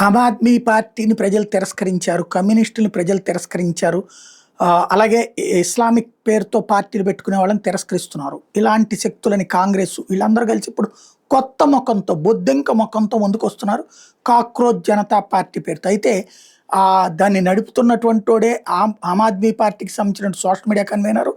ఆమ్ ఆద్మీ పార్టీని ప్రజలు తిరస్కరించారు. కమ్యూనిస్టుల్ని ప్రజలు తిరస్కరించారు. అలాగే ఇస్లామిక్ పేరుతో పార్టీలు పెట్టుకునే వాళ్ళని తిరస్కరిస్తున్నారు. ఇలాంటి శక్తులని కాంగ్రెస్ వీళ్ళందరూ కలిసి ఇప్పుడు కొత్త ముఖంతో, బొద్దింక ముఖంతో ముందుకొస్తున్నారు. కాక్రోచ్ జనతా పార్టీ పేరుతో. అయితే దాన్ని నడుపుతున్నటువంటోడే ఆమ్ ఆద్మీ పార్టీకి సంబంధించిన సోషల్ మీడియా కన్వీనరు.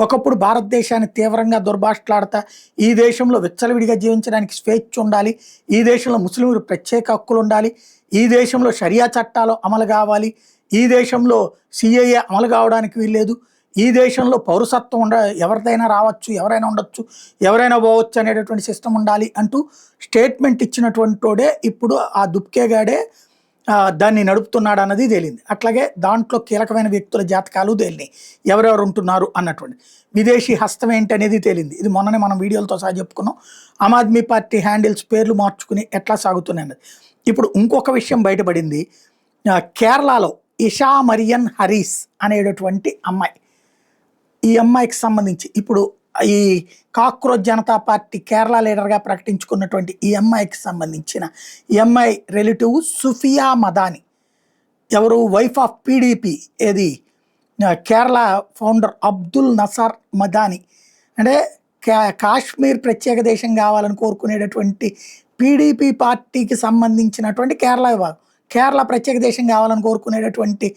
ఒకప్పుడు భారతదేశాన్ని తీవ్రంగా దుర్భాషలాడతా, ఈ దేశంలో విచ్చలవిడిగా జీవించడానికి స్వేచ్ఛ ఉండాలి, ఈ దేశంలో ముస్లింలు ప్రత్యేక హక్కులు ఉండాలి, ఈ దేశంలో షరియా చట్టాలు అమలు కావాలి, ఈ దేశంలో సిఏఏ అమలు కావడానికి వీల్లేదు, ఈ దేశంలో పౌరసత్వం ఎవరిదైనా రావచ్చు, ఎవరైనా ఉండొచ్చు, ఎవరైనా పోవచ్చు అనేటటువంటి సిస్టమ్ ఉండాలి అంటూ స్టేట్మెంట్ ఇచ్చినటువంటోడే ఇప్పుడు ఆ దుబ్కేగాడే దాన్ని నడుపుతున్నాడు అన్నది తేలింది. అట్లాగే దాంట్లో కీలకమైన వ్యక్తుల జాతకాలు తేలినాయి, ఎవరెవరు ఉంటున్నారు అన్నటువంటి విదేశీ హస్తం ఏంటి అనేది తేలింది. ఇది మొన్ననే మనం వీడియోలతో సహా చెప్పుకున్నాం. ఆమ్ ఆద్మీ పార్టీ హ్యాండిల్స్ పేర్లు మార్చుకుని ఎట్లా సాగుతున్నాయి అన్నది. ఇప్పుడు ఇంకొక విషయం బయటపడింది. కేరళలో ఇషా మరియన్ హరీస్ అనేటటువంటి అమ్మాయి, ఈ అమ్మాయికి సంబంధించి ఇప్పుడు ఈ కాక్రోచ్ జనతా పార్టీ కేరళ లీడర్గా ప్రకటించుకున్నటువంటి ఈ అమ్మాయికి సంబంధించిన ఈ అమ్మాయి రిలేటివ్ సుఫియా మదాని, ఎవరు వైఫ్ ఆఫ్ పీడీపీ, ఏది కేరళ ఫౌండర్ అబ్దుల్ నసర్ మదాని, అంటే కాశ్మీర్ ప్రత్యేక దేశం కావాలని కోరుకునేటటువంటి పీడీపీ పార్టీకి సంబంధించినటువంటి కేరళ విభాగం, కేరళ ప్రత్యేక దేశం కావాలని కోరుకునేటటువంటి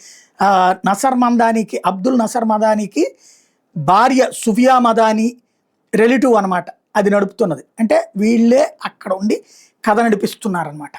అబ్దుల్ నసర్ మదానికి భార్య సుఫియా మదాని రిలేటివ్ అనమాట అది నడుపుతున్నది. అంటే వీళ్ళే అక్కడ ఉండి కథ నడిపిస్తున్నారనమాట.